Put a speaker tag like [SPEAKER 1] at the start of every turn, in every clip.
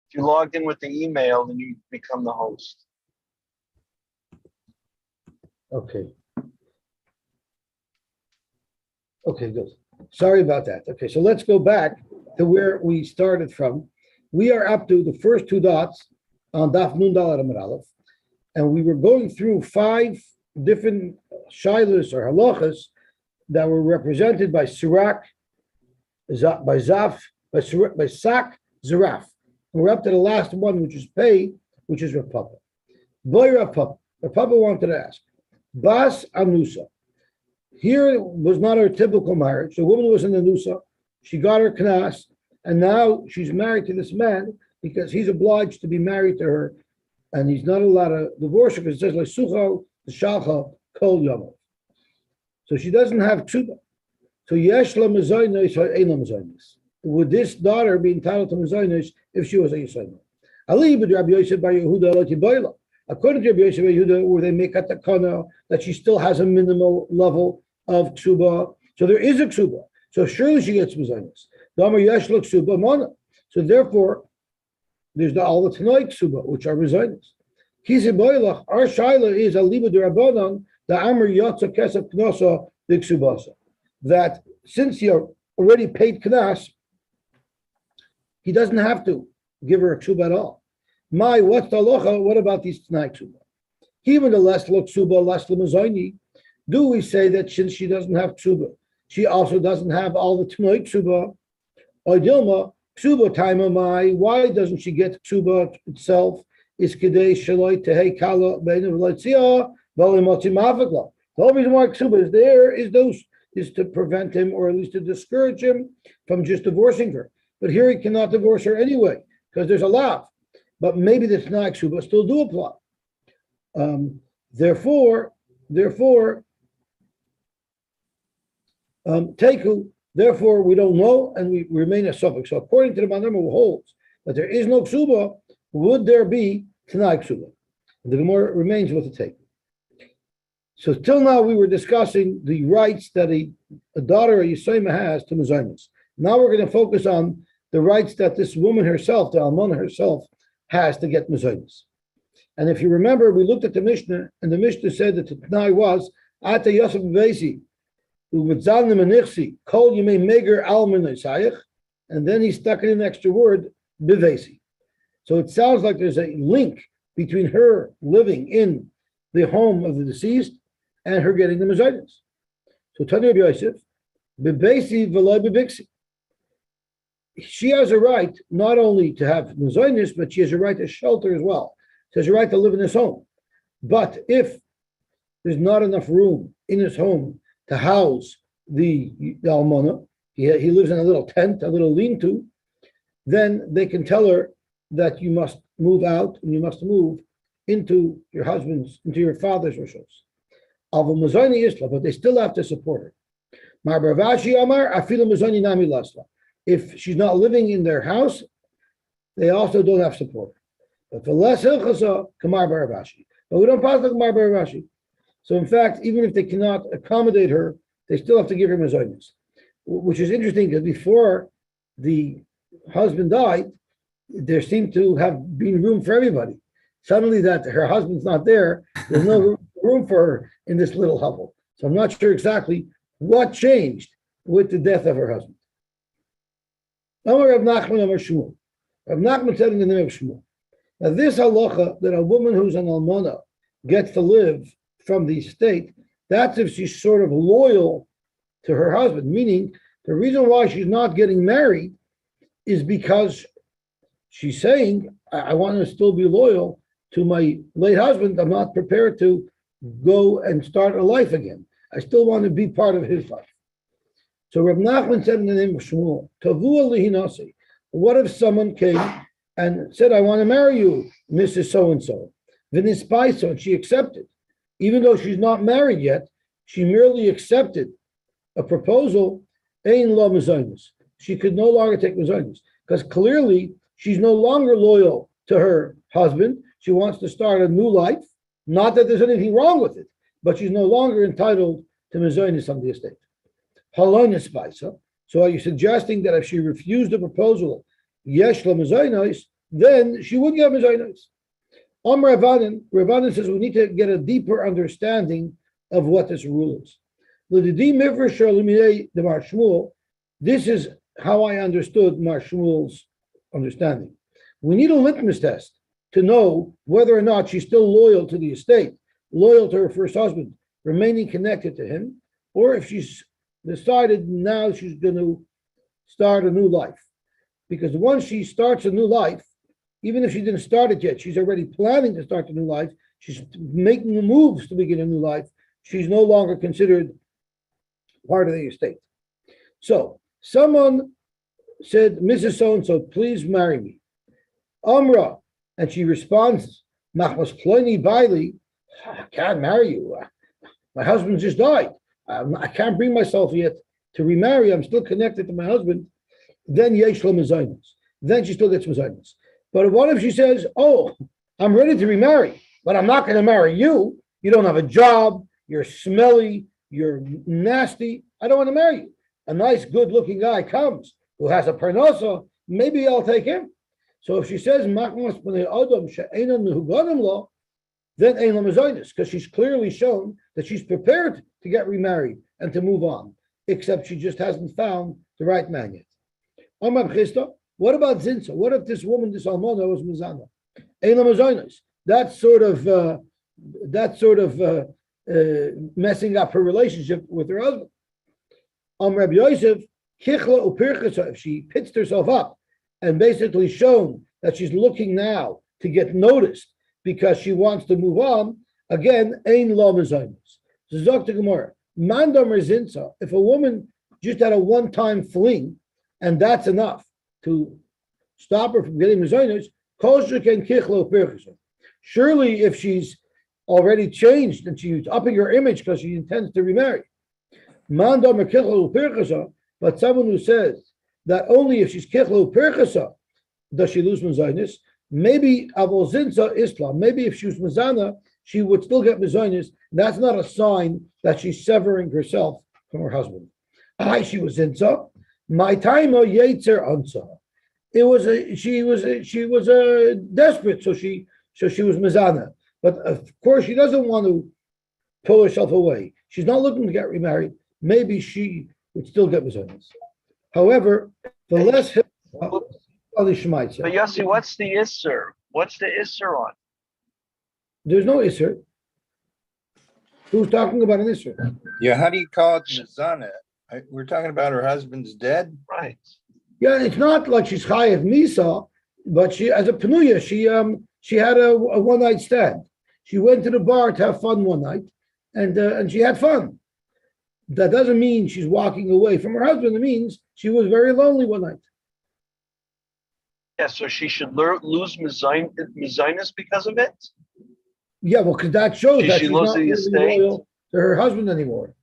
[SPEAKER 1] If you logged in with the email, then you become the host.
[SPEAKER 2] Okay. Okay, good. Sorry about that. Okay, so let's go back to where we started from. We are up to the first two dots on Daf Nun Daled Amud Aleph, and we were going through 5 different shilas or halachas that were represented by Sirak, by Zaf, by Sak, Zaraf. And we're up to the last one, which is Pei, which is Rav Papa. Boy Rav Papa. Rav Papa wanted to ask, Bas Anusa. Here was not her typical marriage. The woman was in the Nusa. She got her knas, and now she's married to this man because he's obliged to be married to her, and he's not allowed to divorce her because it says like Sucha, the Shalcha, Kol Yom. So she doesn't have tzuba. So Yesh la Mezainis or Ein la Mezainis. Would this daughter be entitled to Mezainis if she was a Yisrael? Ali b'd Rabbi Yosef bar Yehuda lo tibayla. According to Rabbi Yosef bar Yehuda, where they make at the kana that she still has a minimal level of ksuba, so there is a ksuba. So surely she gets mezainis. Damar yesh lo ksuba mana. So therefore, there's all the tanoi ksuba, which are mezainis. Kisi boilach. Our shaila is aliba derabanan the amar yatsa kesef knasa b'ksubasa. That since you already paid knas, he doesn't have to give her a ksuba at all. What's the halacha? What about these tanoi ksuba? Even the less lo ksuba, less lo mezaini. Do we say that since she doesn't have ksuba, she also doesn't have all the tanoi ksuba? Or dilma ksuba taima mai? Why doesn't she get ksuba itself? Is kedei shaloi tehei kala beinav leitzia v'alimotzi mavakla. The whole reason why ksuba is there is to prevent him, or at least to discourage him from just divorcing her. But here he cannot divorce her anyway because there's a law. But maybe the tanoi ksuba still do apply. Therefore. Teku, therefore we don't know, and we remain a suffix. So according to the Manama, who holds that there is no ksuba, would there be tanai ksuba? And the Gemara remains with the Teku. So till now we were discussing the rights that a daughter, a Yisayma, has to mezainis. Now we're going to focus on the rights that this woman herself, the Almana herself, has to get mezainis. And if you remember, we looked at the Mishnah, and the Mishnah said that the tanai was Ata Yosef Vesi. And then he stuck in an extra word, bivesi. So it sounds like there's a link between her living in the home of the deceased and her getting the mezainis. So Tanya Rabbi Yosef, bivesi v'lo biviksi. She has a right not only to have mezainis, but she has a right to shelter as well. She has a right to live in his home. But if there's not enough room in his home to house the almana, he lives in a little tent, a little lean-to, then they can tell her that you must move out and you must move into your father's rishos. But they still have to support her. If she's not living in their house, they also don't have support. But for less hilchasa, kamar baravashi. But we don't pass the kamar baravashi. So in fact, even if they cannot accommodate her, they still have to give her mezainis, which is interesting because before the husband died, there seemed to have been room for everybody. Suddenly that her husband's not there, there's no room for her in this little hovel. So I'm not sure exactly what changed with the death of her husband. Rav Nachman said in the name of Shmuel, now this halacha that a woman who's an almana gets to live from the estate, that's if she's sort of loyal to her husband, meaning the reason why she's not getting married is because she's saying, I want to still be loyal to my late husband. I'm not prepared to go and start a life again. I still want to be part of his life. So Rav Nachman said in the name of Shmuel, Tavua lihinasi. What if someone came and said, I want to marry you, Mrs. So-and-so. V'nispaiso, and she accepted. Even though she's not married yet, she merely accepted a proposal, ein lo mezainis. She could no longer take mezainis, because clearly she's no longer loyal to her husband. She wants to start a new life. Not that there's anything wrong with it, but she's no longer entitled to mezainis on the estate. Halonis paisa. So are you suggesting that if she refused the proposal, yesh lo mezainis, then she would get mezainos. Ravanan says we need to get a deeper understanding of what this rule is. This is how I understood Mar Shmuel's understanding. We need a litmus test to know whether or not she's still loyal to the estate, loyal to her first husband, remaining connected to him, or if she's decided now she's going to start a new life. Because once she starts a new life, even if she didn't start it yet, she's already planning to start a new life. She's making the moves to begin a new life. She's no longer considered part of the estate. So someone said, Mrs. So-and-so, please marry me. Amra, and she responds, Machmas Ploni Bailey, I can't marry you. My husband just died. I can't bring myself yet to remarry. I'm still connected to my husband. Then Yesh Lo Mezainos. Then she still gets Mezainos. But what if she says, oh, I'm ready to remarry, but I'm not going to marry you. You don't have a job. You're smelly. You're nasty. I don't want to marry you. A nice, good-looking guy comes who has a parnasa. Maybe I'll take him. So if she says, then Ein Lo Mezainos, because she's clearly shown that she's prepared to get remarried and to move on, except she just hasn't found the right man yet. What about Zinsa? What if this woman, this Almona, was Mizana? Ein Lo Mezainos. That's sort of messing up her relationship with her husband. Rabbi Yosef, Kichla Upirchasa, if she pitched herself up and basically shown that she's looking now to get noticed because she wants to move on, again, Ein Lo Mezainos. Zok to Gemara, Mandam Zinsa, if a woman just had a one-time fling, and that's enough to stop her from getting mezainos, kosher can kichlo pirchasa. Surely, if she's already changed and she's upping her image because she intends to remarry, mandam kichlo pirchasa. But someone who says that only if she's kichlo pirchasa does she lose mezainos, maybe avol zinsa islam. Maybe if she was mezana, she would still get mezainos. That's not a sign that she's severing herself from her husband. She was zinsa. My time of Yetzer Ansa. She was desperate, so she was Mizana. But of course, she doesn't want to pull herself away. She's not looking to get remarried. Maybe she would still get Mizanas. However, the less
[SPEAKER 1] But Yossi, what's the Isser? What's the Isser on?
[SPEAKER 2] There's no Isser. Who's talking about an Isser?
[SPEAKER 3] Yeah, how do you call it Mizana? We're talking about her husband's dead?
[SPEAKER 1] Right.
[SPEAKER 2] Yeah, it's not like she's Chayev Misa, but she, as a Penuya, she had a one-night stand. She went to the bar to have fun one night, and she had fun. That doesn't mean she's walking away from her husband. It means she was very lonely one night.
[SPEAKER 1] Yeah, so she should lose Mizainis because of it?
[SPEAKER 2] Yeah, well, because that shows that she's not really loyal to her husband anymore.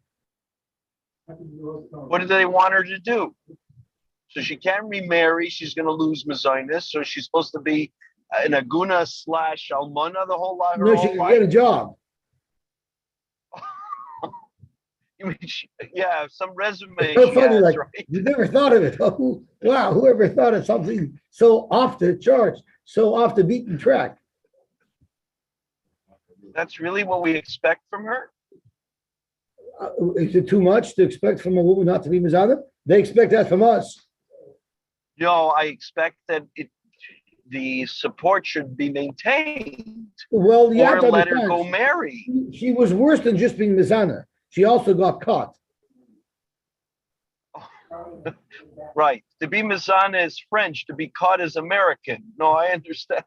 [SPEAKER 1] What do they want her to do? So she can't remarry. She's going to lose Mizainis. So she's supposed to be an Aguna / Almana the whole life.
[SPEAKER 2] No, she can get a job.
[SPEAKER 1] You mean some resume.
[SPEAKER 2] It's so funny,
[SPEAKER 1] has,
[SPEAKER 2] like
[SPEAKER 1] right?
[SPEAKER 2] you never thought of it. Oh, wow, whoever thought of something so off the charts, so off the beaten track?
[SPEAKER 1] That's really what we expect from her?
[SPEAKER 2] Is it too much to expect from a woman not to be Mizana? They expect that from us.
[SPEAKER 1] No, I expect that the support should be maintained.
[SPEAKER 2] Well, you have
[SPEAKER 1] Or
[SPEAKER 2] to
[SPEAKER 1] let her
[SPEAKER 2] understand,
[SPEAKER 1] go marry.
[SPEAKER 2] She was worse than just being Mizana. She also got caught.
[SPEAKER 1] Right. To be Mizana is French. To be caught is American. No, I understand.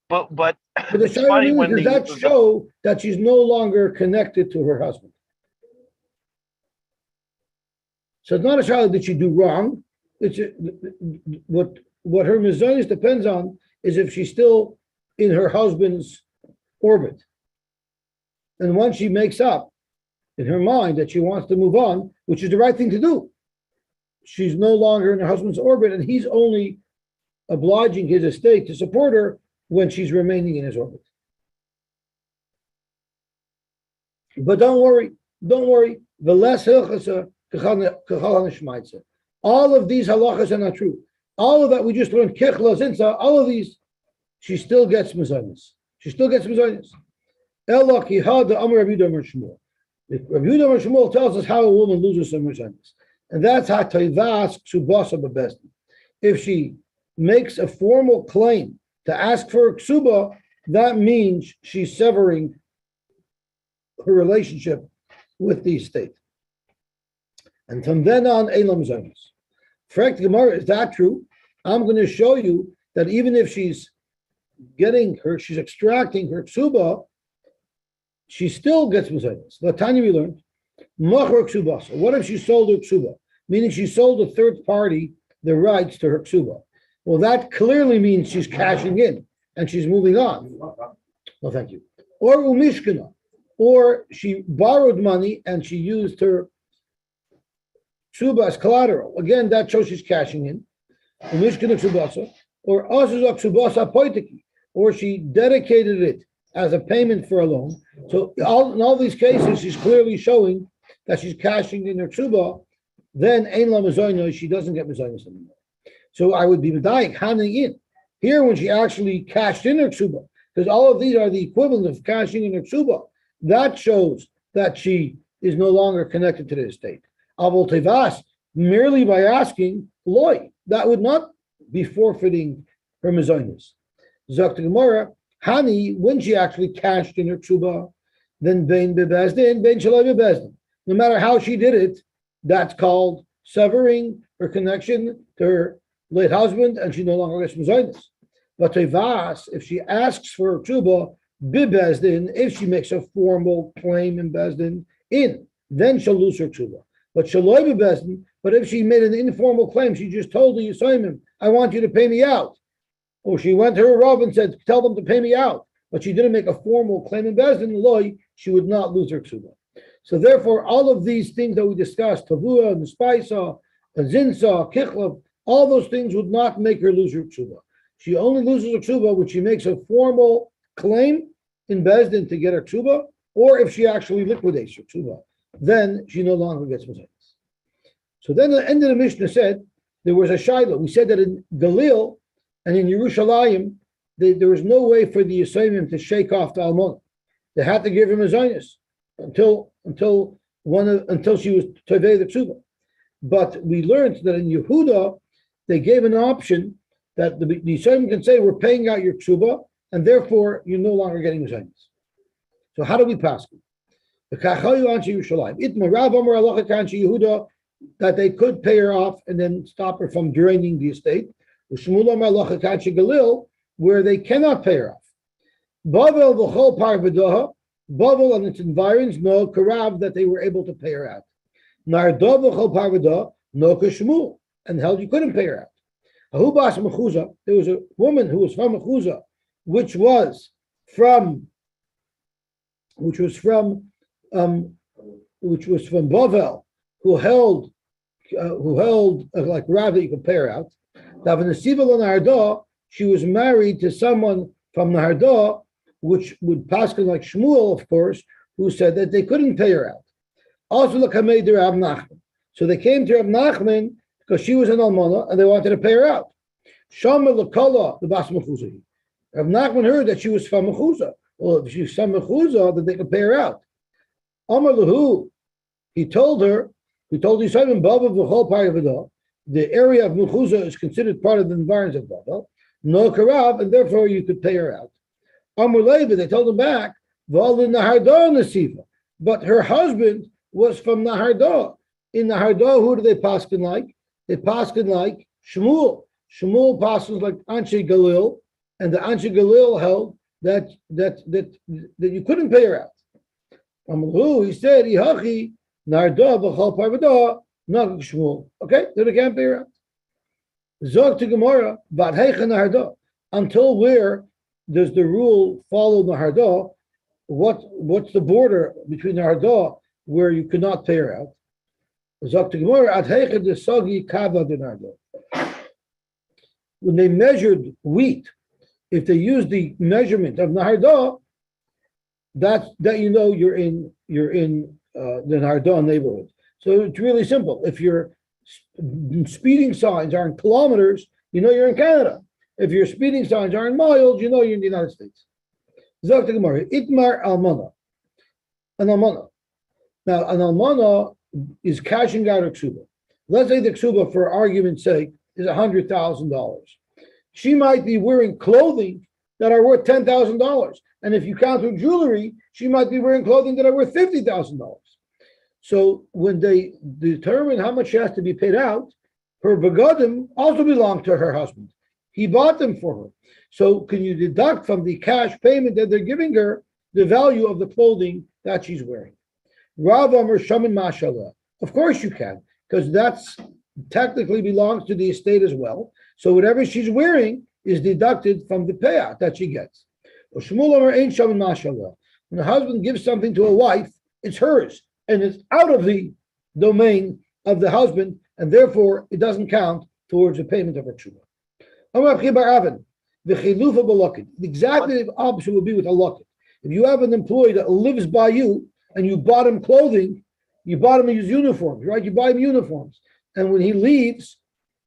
[SPEAKER 1] But
[SPEAKER 2] the
[SPEAKER 1] it's funny when
[SPEAKER 2] does that show that she's no longer connected to her husband. So it's not a child that she do wrong. It's what her mizanis depends on is if she's still in her husband's orbit. And once she makes up in her mind that she wants to move on, which is the right thing to do, she's no longer in her husband's orbit, and he's only obliging his estate to support her when she's remaining in his orbit. But don't worry. The less hilchasa, all of these halachas are not true. all of that we just learned, Kichla, Zinsa, all of these, she still gets Mazonis. She still gets Mazonis. Ella Kihad the Amr Rabbi Yudah Shmuel. Rabbi Yudah Shmuel tells us how a woman loses her Mazonis. And that's how Taivas Ksubasa Bebestin. If she makes a formal claim to ask for a ksuba, that means she's severing her relationship with the estate. And from then on, Eilam Zonis. Frank Gemara, is that true? I'm going to show you that even if she's extracting her ksuba, she still gets Zonis. Latanya we learned, Machar Ksubasa. What if she sold her ksuba? Meaning she sold a third party the rights to her ksuba. Well, that clearly means she's cashing in and she's moving on. Well, thank you. Or umishkana, or she borrowed money and she used her ksuba as collateral. Again, that shows she's cashing in. Umishkana ksubasa, or asuzak ksubasa poitiki, or she dedicated it as a payment for a loan. So in all these cases, she's clearly showing that she's cashing in her ksuba. Then ein la mazonos, she doesn't get mazonos anymore. So I would be medayik handing in here when she actually cashed in her ksuba, because all of these are the equivalent of cashing in her ksuba. That shows that she is no longer connected to the estate. Avol tevas, merely by asking loy, that would not be forfeiting her mazonos. Zok the Gemara, hani, when she actually cashed in her ksuba, then bein bebezdin, bein shaloi bebezdin. No matter how she did it, that's called severing her connection to her late husband, and she no longer gets mazonos. But tevas, if she asks for a ksuba, bibezdin, if she makes a formal claim in bezdin, then she'll lose her ksuba. But shaloi bebezdin, but if she made an informal claim, she just told the Yosy Simon, I want you to pay me out. Or she went to her Rav and said, tell them to pay me out. But she didn't make a formal claim in bezdin, loy, she would not lose her ksuba. So therefore, all of these things that we discussed, Tavua, Nespaisa, Zinsa, Kichla, all those things would not make her lose her ksuba. She only loses her ksuba when she makes a formal claim in Bezdin to get her ksuba, or if she actually liquidates her ksuba, then she no longer gets mazonos. So then the end of the Mishnah said, there was a shayla. We said that in Galil and in Yerushalayim, there was no way for the Yisraelim to shake off the Almona. They had to give him a Zionist until she was Tovei the Ksuba. But we learned that in Yehuda, they gave an option that the Yisraelim can say, we're paying out your Ksuba, and therefore you're no longer getting Zionist. So how do we pass it? That they could pay her off and then stop her from draining the estate. Where they cannot pay her off. Bavel v'chol parvadoha, Bavel and its environs, no karav, that they were able to pay her out. Nardo v'chol parvadoha, no kashmul, and held you couldn't pay her out. Ahubas mechuza, there was a woman who was from mechuza, which was from Bavel, who held like Rav that you could pay her out. She was married to someone from Nahardah, which would paskin like Shmuel, of course, who said that they couldn't pay her out. Also, Rav Nachman. So they came to Rav Nachman because she was an almana and they wanted to pay her out. Shama l'kala the bas mechuza. Rav Nachman heard that she was from mechuza. Well, if she's from mechuza, then they could pay her out. Amar lahu, he told Yisraelim Bava v'chol parvadah. The area of mechuza is considered part of the environs of Bavel. No karav, and therefore you could pay her out. Amar Leva, they told him back, V'al Nahardah Nasifa. But her husband was from Nahardah. In Nahardah, who do they paskin like? They paskin like Shmuel. Shmuel paskins like Anshe Galil, and the Anshe Galil held that you couldn't pay her out. Amar he said, Ihachi Nahardah v'chol parvadah, not Shmuel. Okay, then they can't pay her out. Zog to Gemara, but Nahardah. Until where does the rule follow Nahardah? What's the border between Nahardah where you cannot pay her out? Zog to Gemara, at Heicha de Sagi Kava de Nahardah. When they measured wheat, if they used the measurement of Nahardah, that you know you're in the Nahardah neighborhood. So it's really simple. If your speeding signs are in kilometers, you know you're in Canada. If your speeding signs aren't mild, you know you're in the United States. Zok the Gemara, Itmar Almana, an Almana. Now, an Almana is cashing out a ksuba. Let's say the ksuba, for argument's sake, is $100,000. She might be wearing clothing that are worth $10,000. And if you count her jewelry, she might be wearing clothing that are worth $50,000. So when they determine how much she has to be paid out, her begadim also belong to her husband. He bought them for her. So can you deduct from the cash payment that they're giving her the value of the clothing that she's wearing? Rav Amar Shaman Mashallah. Of course you can, because that's technically belongs to the estate as well. So whatever she's wearing is deducted from the payout that she gets. Shmuel Amar Ein Shaman Mashallah. When a husband gives something to a wife, it's hers, and it's out of the domain of the husband, and therefore it doesn't count towards the payment of her tshuva. Exactly the opposite would be with a locket. If you have an employee that lives by you and you bought him clothing, you bought him his uniforms, right? You buy him uniforms. And when he leaves,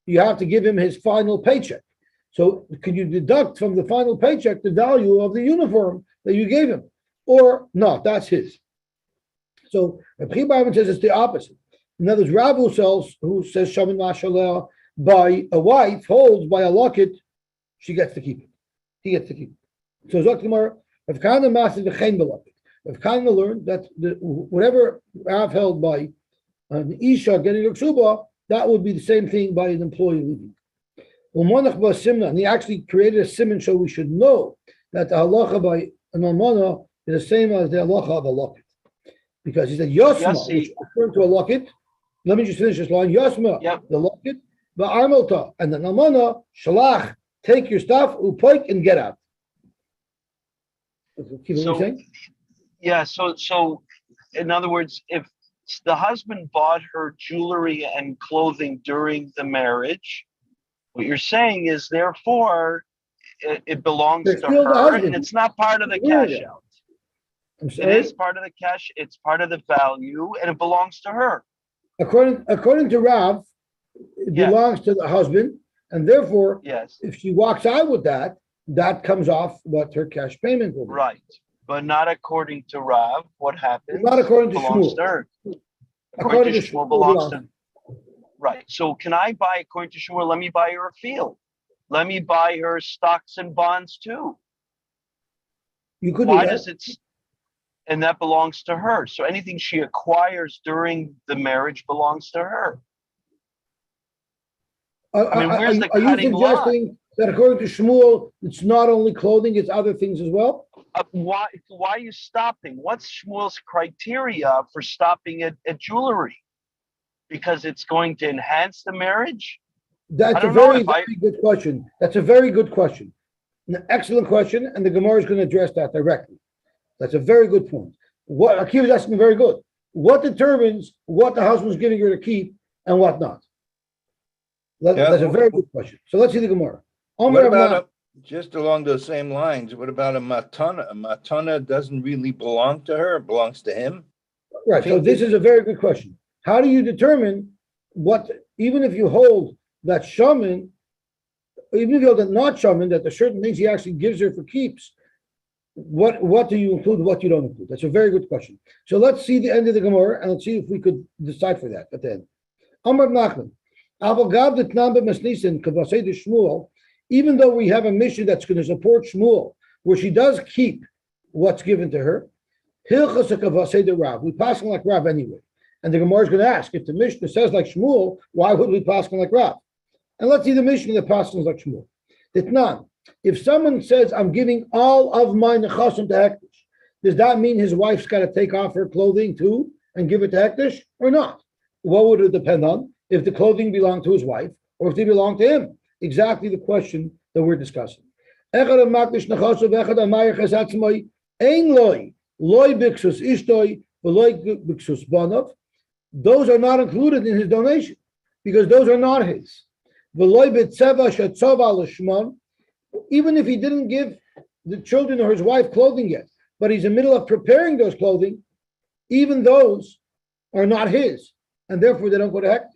[SPEAKER 2] you have to give him his final paycheck. So can you deduct from the final paycheck the value of the uniform that you gave him? Or not, that's his. So Rabbi Barman says it's the opposite. In other words, Rav who says Shaman Mashallah, by a wife holds by a locket, she gets to keep it. He gets to keep it. So Zoktimar, if Kana Master the Chain Belocket, if Kana learned that whatever Rav held by an Isha getting a ksuba, that would be the same thing by an employee leaving. And he actually created a simon so we should know that the halacha by an almana is the same as the halacha of a locket. Because he said Yosma, which referring to a locket. Let me just finish this line. Yosma, the locket, Ba'armalta, and the almana, shalach, take your stuff, upoik, and get out.
[SPEAKER 1] So in other words, if the husband bought her jewelry and clothing during the marriage, what you're saying is therefore it belongs to her and it's not part of the cash out. It is part of the cash, it's part of the value, and it belongs to her.
[SPEAKER 2] According to Rav, it belongs to the husband, and therefore, if she walks out with that, that comes off what her cash payment will be.
[SPEAKER 1] Right. But not according to Rav. What happens?
[SPEAKER 2] Not according to
[SPEAKER 1] belongs
[SPEAKER 2] Shmuel.
[SPEAKER 1] To her. According to Shmuel belongs to her. Right. So can I buy, according to Shmuel, let me buy her a field. Let me buy her stocks and bonds too.
[SPEAKER 2] You could
[SPEAKER 1] Why
[SPEAKER 2] do that.
[SPEAKER 1] does it? And that belongs to her. So anything she acquires during the marriage belongs to her. Where's the cutting line? Are you suggesting
[SPEAKER 2] that according to Shmuel, it's not only clothing, it's other things as well?
[SPEAKER 1] Why are you stopping? What's Shmuel's criteria for stopping at jewelry? Because it's going to enhance the marriage?
[SPEAKER 2] That's a very good question. That's a very good question. An excellent question, and the Gemara is going to address that directly. That's a very good point. What Akiva is asking very good. What determines what the husband's giving her to keep and what not? That's a very good question. So let's see the Gemara.
[SPEAKER 3] What about just along those same lines? What about a matana? A matana doesn't really belong to her; it belongs to him.
[SPEAKER 2] Right. So this is a very good question. How do you determine what? Even if you hold that shaman, even if you hold that not shaman, that the certain things he actually gives her for keeps. What do you include? What you don't include? That's a very good question. So let's see the end of the Gemara and let's see if we could decide for that at the end. Amar Nachman. Even though we have a mission that's going to support Shmuel, where she does keep what's given to her, we pass on like Rav anyway. And the Gemara is going to ask, if the Mishnah says like Shmuel, why would we pass on like Rav? And let's see the Mishnah that passes like Shmuel. Itnan. If someone says, I'm giving all of my nechasim to Hektish, does that mean his wife's got to take off her clothing too and give it to Hektish or not? What would it depend on? If the clothing belonged to his wife or if they belong to him? Exactly the question that we're discussing. Those are not included in his donation because those are not his. Even if he didn't give the children or his wife clothing yet, but he's in the middle of preparing those clothing, even those are not his, and therefore they don't go to Hektish.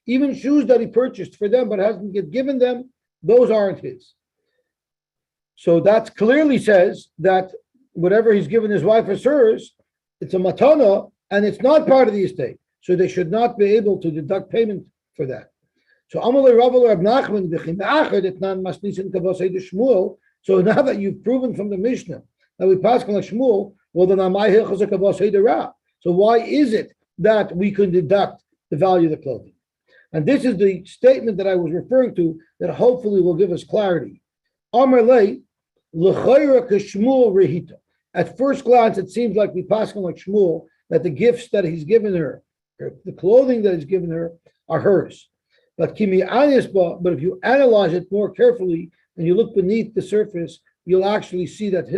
[SPEAKER 2] even shoes that he purchased for them but hasn't yet given them, those aren't his. So that clearly says that whatever he's given his wife as hers, it's a matana and it's not part of the estate. So they should not be able to deduct payment for that. So Amalei Rav Rab Nachman v'chim me'achad etnan masnisin kavosei de Shmuel. So now that you've proven from the Mishnah that we pass on like Shmuel, well then amai hilchos kavosei de Ra. So why is it that we can deduct the value of the clothing? And this is the statement that I was referring to that hopefully will give us clarity. Amar lei l'chayra k'Shmuel rehita. At first glance, it seems like we pass on like Shmuel that the gifts that he's given her, the clothing that he's given her, are hers. But if you analyze it more carefully and you look beneath the surface, you'll actually see that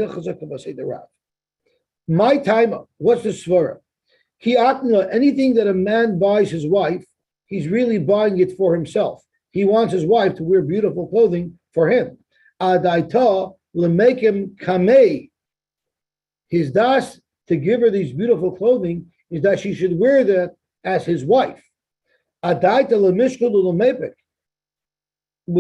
[SPEAKER 2] my time, what's the svara? Anything that a man buys his wife, he's really buying it for himself. He wants his wife to wear beautiful clothing for him. Adaita make him kamei. His das to give her these beautiful clothing is that she should wear that as his wife. With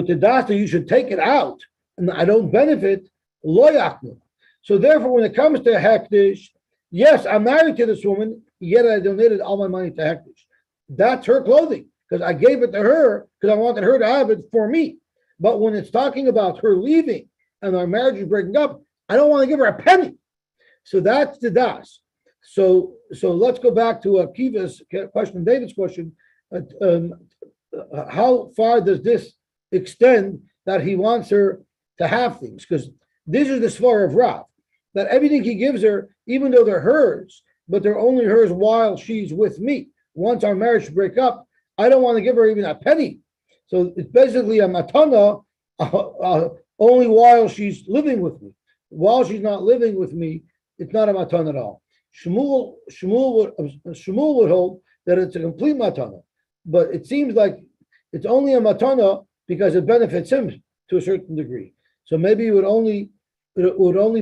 [SPEAKER 2] the das, you should take it out, and I don't benefit. So therefore, when it comes to hektish, yes, I'm married to this woman, yet I donated all my money to hektish. That's her clothing because I gave it to her because I wanted her to have it for me. But when it's talking about her leaving and our marriage is breaking up, I don't want to give her a penny. So that's the das. So let's go back to Akiva's question, David's question. How far does this extend that he wants her to have things? Because this is the svara of Rav, that everything he gives her, even though they're hers, but they're only hers while she's with me. Once our marriage break up, I don't want to give her even a penny. So it's basically a matana only while she's living with me. While she's not living with me, it's not a matana at all. Shmuel would hold that it's a complete matana, but it seems like it's only a matana because it benefits him to a certain degree. So maybe it would only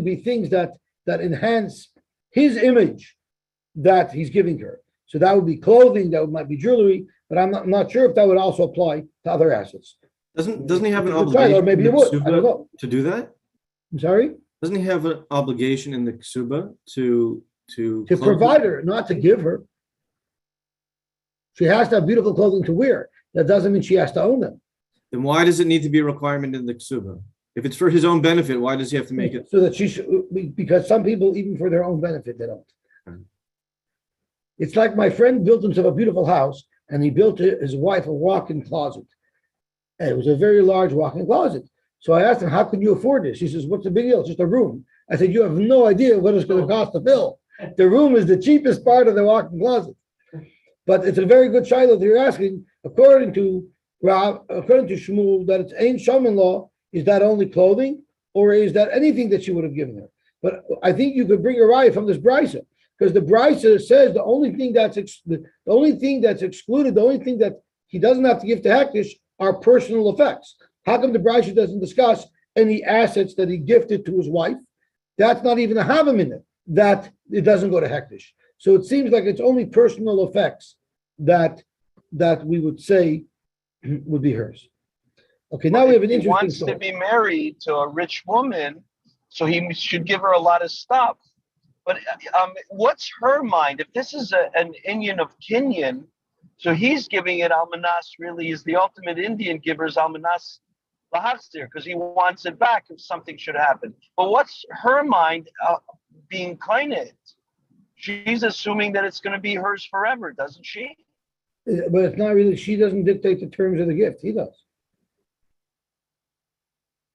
[SPEAKER 2] be things that enhance his image that he's giving her. So that would be clothing, that might be jewelry, but I'm not sure if that would also apply to other assets.
[SPEAKER 4] Doesn't he have an obligation?
[SPEAKER 2] Or maybe it would. I don't know.
[SPEAKER 4] To do that?
[SPEAKER 2] I'm sorry?
[SPEAKER 4] Doesn't he have an obligation in the ksuba to
[SPEAKER 2] provide her, not to give her? She has to have beautiful clothing to wear. That doesn't mean she has to own them.
[SPEAKER 4] Then why does it need to be a requirement in the ksuba? If it's for his own benefit, why does he have to make it?
[SPEAKER 2] So that she should, because some people, even for their own benefit, they don't. It's like my friend built himself a beautiful house and he built his wife a walk-in closet. And it was a very large walk-in closet. So I asked him, how can you afford this? He says, what's the big deal? It's just a room. I said, you have no idea what it's going to cost to fill. The room is the cheapest part of the walk-in closet. But it's a very good shiloh that you're asking. According to Shmuel, that it's Ein Shaman law, is that only clothing or is that anything that she would have given her? But I think you could bring a riot from this brisa, because the brisa says the only thing that's excluded, the only thing that he doesn't have to give to hektish are personal effects. How come the brisa doesn't discuss any assets that he gifted to his wife? That's not even a havim in it. That it doesn't go to hektish. So it seems like it's only personal effects that we would say would be hers. Okay, now we have an interesting
[SPEAKER 1] He wants
[SPEAKER 2] story.
[SPEAKER 1] to be married to a rich woman, so he should give her a lot of stuff. But what's her mind? If this is an Indian of Kenyan, so he's giving it almanas, really is the ultimate Indian giver's almanas lahachzir, because he wants it back if something should happen. But what's her mind being kleinit? She's assuming that it's going to be hers forever, doesn't she?
[SPEAKER 2] But it's not really, she doesn't dictate the terms of the gift, he does.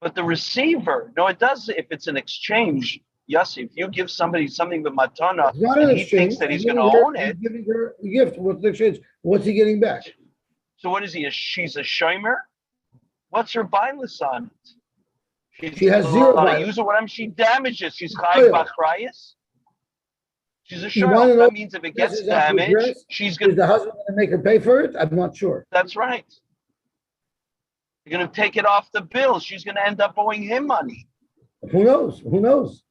[SPEAKER 1] But the receiver, no, it does if it's an exchange. Yes, if you give somebody something with matana
[SPEAKER 2] It's not an
[SPEAKER 1] and he
[SPEAKER 2] exchange.
[SPEAKER 1] thinks that he's
[SPEAKER 2] He's
[SPEAKER 1] going to own it,
[SPEAKER 2] giving her a gift. What's the exchange? What's he getting back?
[SPEAKER 1] so what is he? She's a shomer? What's her bailus on it?
[SPEAKER 2] She has zero
[SPEAKER 1] allowed to
[SPEAKER 2] bailus.
[SPEAKER 1] use it. What am she damages? She's
[SPEAKER 2] Oh,
[SPEAKER 1] chayv
[SPEAKER 2] yeah.
[SPEAKER 1] bachrayas. She's a
[SPEAKER 2] You wanna
[SPEAKER 1] shomer.
[SPEAKER 2] know
[SPEAKER 1] That means if it gets
[SPEAKER 2] is that the
[SPEAKER 1] damaged,
[SPEAKER 2] address?
[SPEAKER 1] she's
[SPEAKER 2] Is
[SPEAKER 1] going.
[SPEAKER 2] the husband going to make her pay for it? I'm not sure.
[SPEAKER 1] That's right. You're going to take it off the bill. She's going to end up owing him money.
[SPEAKER 2] Who knows? Who knows?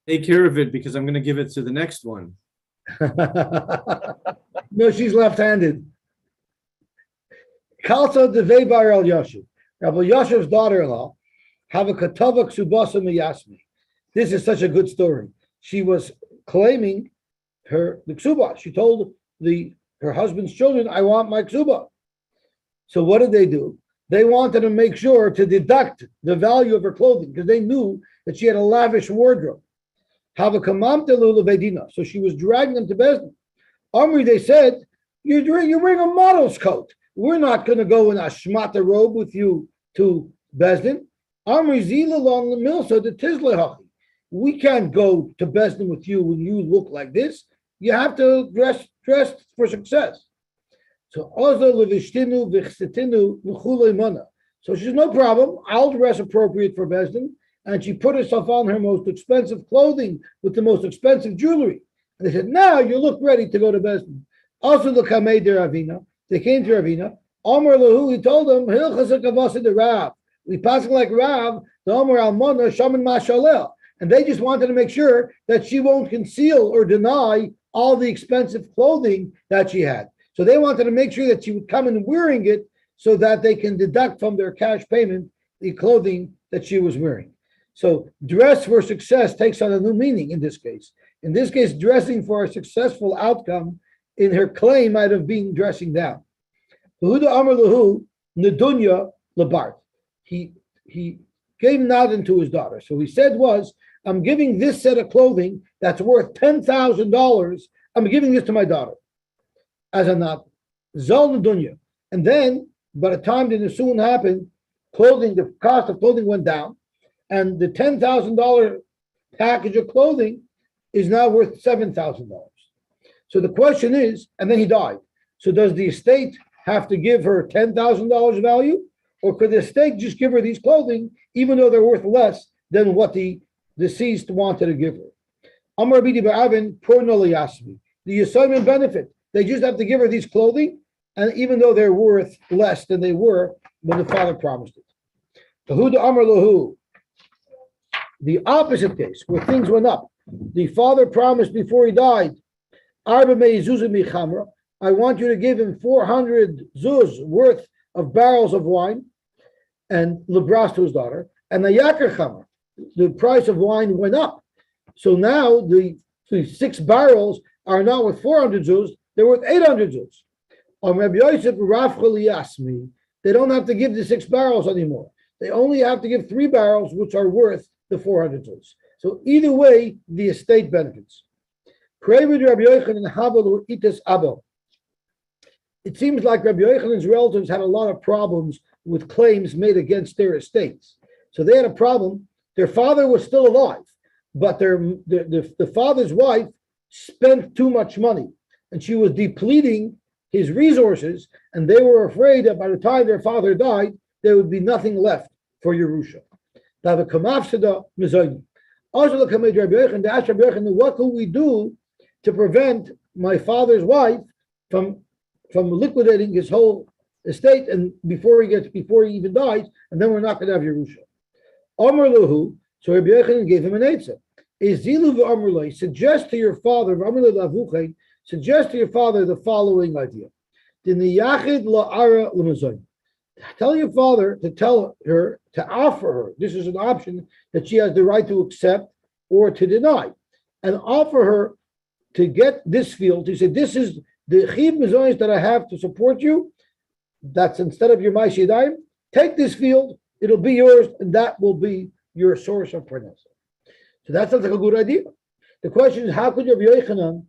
[SPEAKER 4] Take care of it because I'm going to give it to the next one.
[SPEAKER 2] No, she's left-handed. Kalsa devei bar el Yoshev. Rabbi Yoshev's daughter-in-law have a katava ksubasa miyasmi. This is such a good story. She was claiming the ksuba. She told her husband's children, "I want my ksuba." So what did they do? They wanted to make sure to deduct the value of her clothing because they knew that she had a lavish wardrobe. Have a kamamtelu levedina. So she was dragging them to Bezdin. Omri, they said, you're wearing a model's coat. We're not going to go in a shmata robe with you to Bezdin. Omri zilalon lemilsa de tizlehachi. We can't go to Bezdin with you when you look like this. You have to dress for success. So so she said, no problem. I'll dress appropriate for Bezdin. And she put herself on her most expensive clothing with the most expensive jewelry. And they said, now you look ready to go to Bezdin. Also the Kamei de Ravina. They came to Ravina. Omer Lahu, he told them, the Rav. We pass like Rav, the Omer Almona, Shaman Mashalel. And they just wanted to make sure that she won't conceal or deny all the expensive clothing that she had. So they wanted to make sure that she would come in wearing it so that they can deduct from their cash payment the clothing that she was wearing. So dress for success takes on a new meaning in this case. In this case, dressing for a successful outcome in her claim might have been dressing down. He gave Nadin to his daughter. So he said I'm giving this set of clothing that's worth $10,000. I'm giving this to my daughter as a nat. Zal Nadunya. And then by the time the Nisun happened, the cost of clothing went down, and the $10,000 package of clothing is now worth $7,000. So the question is, and then he died. So does the estate have to give her $10,000 value, or could the estate just give her these clothing, even though they're worth less than what the deceased wanted to give her? Amar Bidi Ba'avin Pornoli Yasmi. The Yosy Simon benefit. They just have to give her these clothing, and even though they're worth less than they were when the father promised it. Tahuda Amar Lahu. The opposite case, where things went up. The father promised before he died, Arba Meizuzah Michamra, I want you to give him 400 zuz worth of barrels of wine, and Lebras to his daughter, and the Yakar Chamar, the price of wine went up. So now the 6 barrels are not worth 400 zuz, they're worth 800 zuz. On Rabbi Yosef, Yasmi, they don't have to give the 6 barrels anymore. They only have to give 3 barrels, which are worth the 400 zuz. So either way, the estate benefits. It seems like Rabbi Yochanan's relatives had a lot of problems with claims made against their estates. So they had a problem. Their father was still alive, but the father's wife spent too much money, and she was depleting his resources, and they were afraid that by the time their father died, there would be nothing left for Yerusha. Also, they asked Rabbi Yochanan, what could we do to prevent my father's wife from liquidating his whole estate and before he even dies, and then we're not going to have Yerusha. Amar Lahu, so Rabbi Yochanan gave him an eitzah. Izilu v'amrulay, suggest to your father the following idea. Tell your father to tell her, to offer her. This is an option that she has the right to accept or to deny, and offer her to get this field. He said, this is the chiv mizonis that I have to support you. That's instead of your ma'aseh yadayim, take this field, it'll be yours, and that will be your source of parnasa. So that sounds like a good idea. The question is, how could Rabbi Yochanan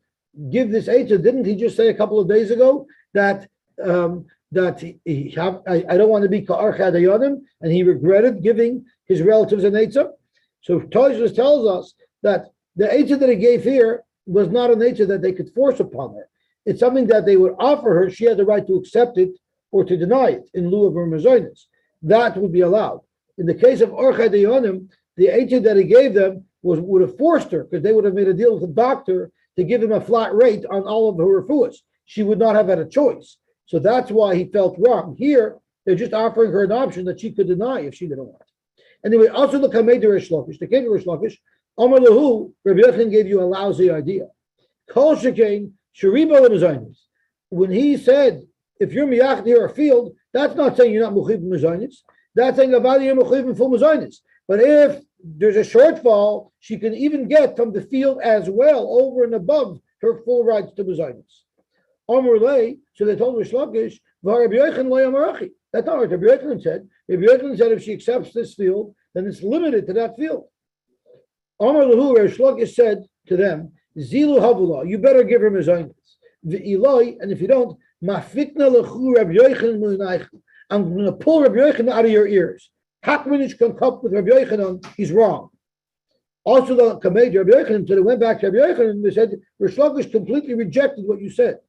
[SPEAKER 2] give this eitzah? Didn't he just say a couple of days ago that I don't want to be ka'ar chadayonim, and he regretted giving his relatives an eitzah? So Tosfos tells us that the eitzah that he gave here was not an eitzah that they could force upon her. It's something that they would offer her. She had the right to accept it or to deny it in lieu of her mazonis. That would be allowed. In the case of Orchei Dayanim, the eitzah that he gave them would have forced her, because they would have made a deal with the doctor to give him a flat rate on all of her refuahs. She would not have had a choice. So that's why he felt wrong. Here, they're just offering her an option that she could deny if she didn't want. Anyway, also the Kamei de Rish Lakish, the king of Rish Lakish, Amar Lahu, Rabbi Yochanan gave you a lousy idea. Kol Shekain, Shariba Lemazainis. When he said, if you're miyach near a field, That's not saying you're not Mechuyv Mazonis. That's saying about you're Mechuyv full Mazonis. But if there's a shortfall, she can even get from the field as well, over and above her full rights to Mazonis. Amr Lay, so they told Rish Lakish, Rabbi Yochanan Lo Yamarachi. That's not what Rabbi Yochanan said. Rabbi Yochanan said if she accepts this field, then it's limited to that field. Amr Lahu, Rish Lakish said to them, Zilu Havula, you better give her Mazonis. V'iloi, and if you don't, Mafitna Lechu Rabbi Yochanan Mu'inaychem. I'm going to pull Rabbi Yochanan out of your ears. Hakmanich can come up with Rabbi Yochanan, he's wrong. Also, the Kamei Rabbi Yochanan, so they went back to Rabbi Yochanan and they said, Rish Lakish completely rejected what you said.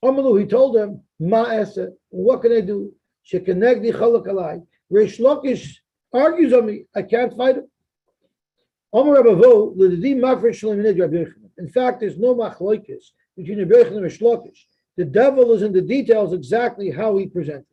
[SPEAKER 2] Amalu, he told them, Ma'asa, what can I do? Shekenegdi chalak alai. Rish Lakish argues on me, I can't fight him. Amar Rabavo, l'didi mafresh shleminid Rabbi Yochanan. In fact, there's no machloikis between Rabbi Yochanan and Rish Lakish. The devil is in the details exactly how he presented.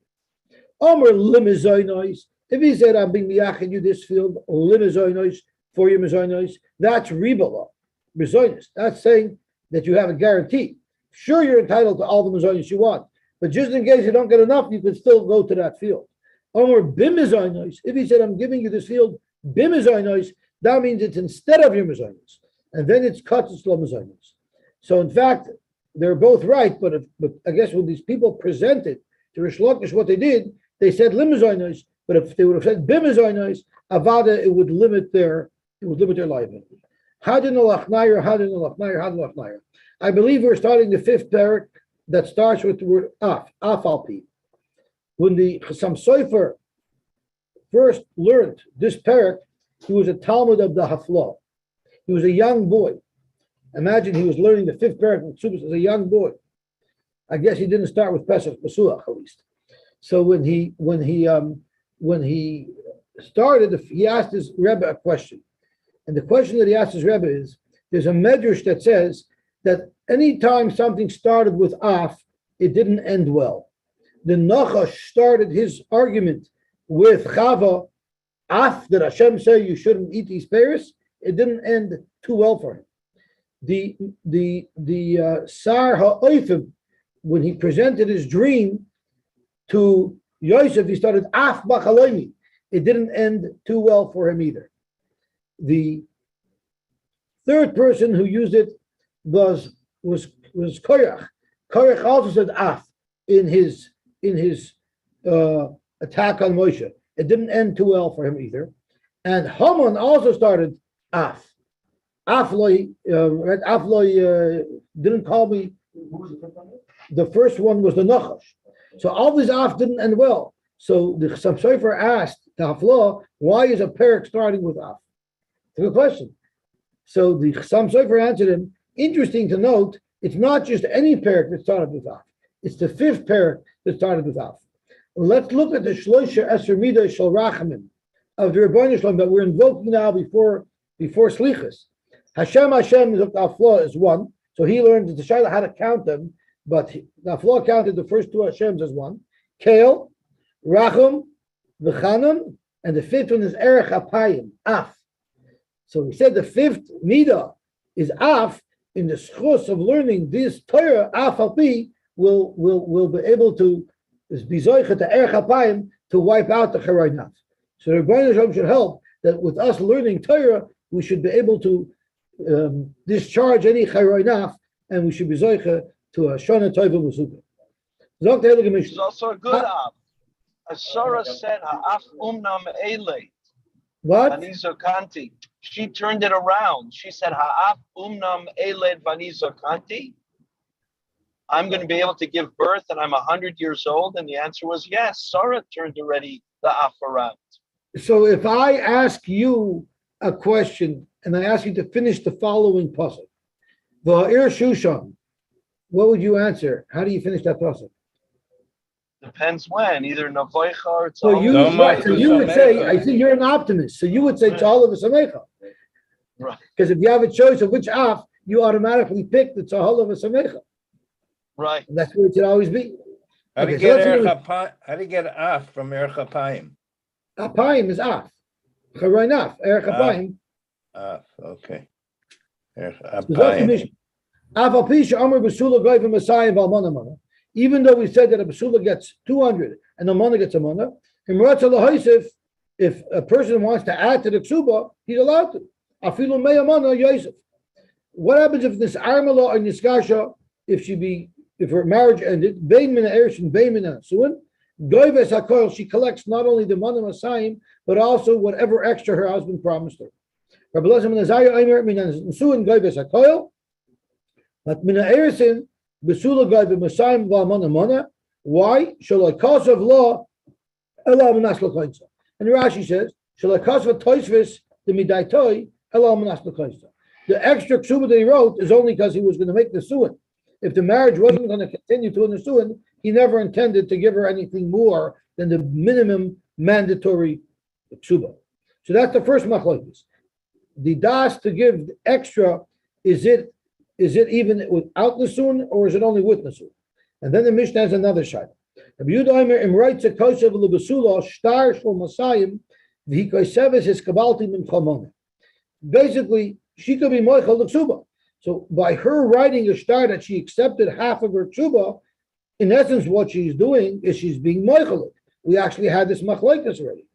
[SPEAKER 2] Amar limizoynois. If he said, I'm being miyachin you this field, limizoynois, for your mizoynois, that's ribala, mizoynos. That's saying that you have a guarantee. Sure, you're entitled to all the mizoynos you want, but just in case you don't get enough, you can still go to that field. Amar bimizoynois. If he said, I'm giving you this field, bimizoynois, that means it's instead of your mizoynos, and then it's cut to slow mizoynos. So in fact, they're both right, but I guess when these people presented to Rish Lakish what they did, they said limizoynos, but if they would have said bimizoynos, avada, it would limit their liability. Hadin alachnayr. I believe we're starting the fifth parak that starts with the word af alpi. When the Chassam Sofer first learned this parak, he was a Talmud of the Haflah. He was a young boy. Imagine he was learning the fifth parak of Ksubas as a young boy. I guess he didn't start with Pesach Masuach at least. So when he started, he asked his Rebbe a question, and the question that he asked his Rebbe is: there's a medrash that says that anytime something started with af, it didn't end well. The Nachash started his argument with Chava, af, that Hashem said you shouldn't eat these pears. It didn't end too well for him. The Sar Ha'oifim, when he presented his dream to Yosef, he started af b'chalomi. It didn't end too well for him either. The third person who used it was Korach. Korach also said af in his attack on Moshe. It didn't end too well for him either. And Haman also started af. Afloi didn't call me. The first one was the Nachash. So all these af didn't end well. So the Chassam Sofer asked the Haflah, why is a parak starting with af? It's a good question. So the Chassam Sofer answered him, interesting to note, it's not just any parak that started with af. It's the fifth parak that started with af. Let's look at the Shloisha Eser Midah Shel Rachamim of the Rebbeinu Shalom that we're invoking now before Slichas. Hashem is the Haflah is one, so he learned the Shaila how to count them, but the Haflah counted the first two Hashems as one. Kael, Rachum, V'chanan, and the fifth one is Erech Apayim, Af. So we said the fifth Midah is Af. In the schus of learning this Torah, Af Alpi will be able to be zoicha to Erech Apayim to wipe out the Charoinaf. So the Rebbeinu Shalom should help that with us learning Torah, we should be able to discharge any Charoinaf, and we should be zoicha to a Shana Toiva Musuka.
[SPEAKER 1] It's also a good af. As Sarah said, ha'af umnam elei.
[SPEAKER 2] What?
[SPEAKER 1] Vanizokanti. She turned it around. She said, ha'af umnam elei vanizokanti. I'm going to be able to give birth and I'm 100 years old. And the answer was yes. Sarah turned already the af around.
[SPEAKER 2] So if I ask you a question and I ask you to finish the following pasuk, Va'ir Shushan, what would you answer? How do you finish that pasuk?
[SPEAKER 1] Depends when, either Navoicha or Tzahal.
[SPEAKER 2] So you would say, I see you're an optimist. So you would say Tzahal of Samecha.
[SPEAKER 1] Right.
[SPEAKER 2] Because if you have a choice of which af, you automatically pick the Tzahal of Samecha.
[SPEAKER 1] Right.
[SPEAKER 2] And that's where it should always be.
[SPEAKER 3] How do you get af from Erech Apayim?
[SPEAKER 2] Apayim is af. Charoinaf, Erech Apayim.
[SPEAKER 3] Af, okay. Erech Apayim.
[SPEAKER 2] Even though we said that a Basula gets 200, and the mana gets a mana. If a person wants to add to the ksuba, he's allowed to. Afilu meya mana Yosef. What happens if this armala or niskasha, if her marriage ended, bein mina erish and bein mina suin, goyves hakoil, she collects not only the mana masayim, but also whatever extra her husband promised her. Rabbi Elazar ben Azariah Omer mina suin goyves hakoil, but mina erisin besula goyve masayim va mana mana. Why? Shalai kasav law ela manas l'koinsa. And Rashi says, shalai kasav toisvis the midaitoi ela manas l'koinsa. The extra ksuba that he wrote is only because he was going to make the suin. If the marriage wasn't going to continue to the suin, he never intended to give her anything more than the minimum mandatory ksuba. So that's the first machlokes. The das to give extra, is it even without the suin or is it only with the suin? And then the Mishnah has another shayla. Rabbi Yehuda im writes a kosev lebesula shtar shel masayim v'hikoseves his kabalti min chamona. Basically, she could be moichel the ksuba. So by her writing a shtar that she accepted half of her ksuba, in essence, what she's doing is she's being moichel. We actually had this machlokes already.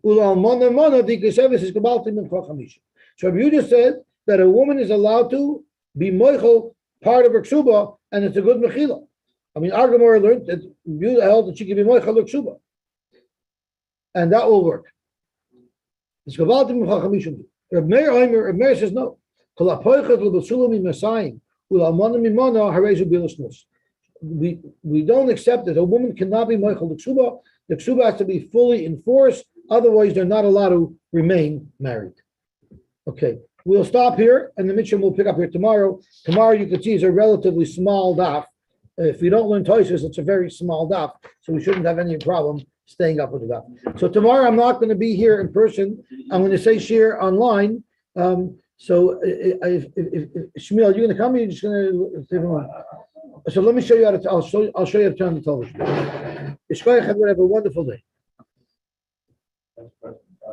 [SPEAKER 2] Ulam mana mana v'hikoseves his kabalti min chachamisha. So Rabbi Yehuda said that a woman is allowed to be moichel part of her ksuba, and it's a good mechila. I mean, our Gemara learned that you held that she can be moichel ksuba, and that will work. It's kavaltim chachamishim. Reb Meir says no. We don't accept that a woman cannot be moichel ksuba. The ksuba has to be fully enforced, otherwise they're not allowed to remain married. Okay, we'll stop here, and the Mishnah will pick up here tomorrow. Tomorrow, you can see, is a relatively small daf. If we don't learn Tosfos, it's a very small daf, so we shouldn't have any problem staying up with the daf. So tomorrow I'm not going to be here in person. I'm going to say share online. So if Shmuel, you're going to come, you're just going to. So let me show you how to. I'll show you how to turn the television. Have a wonderful day.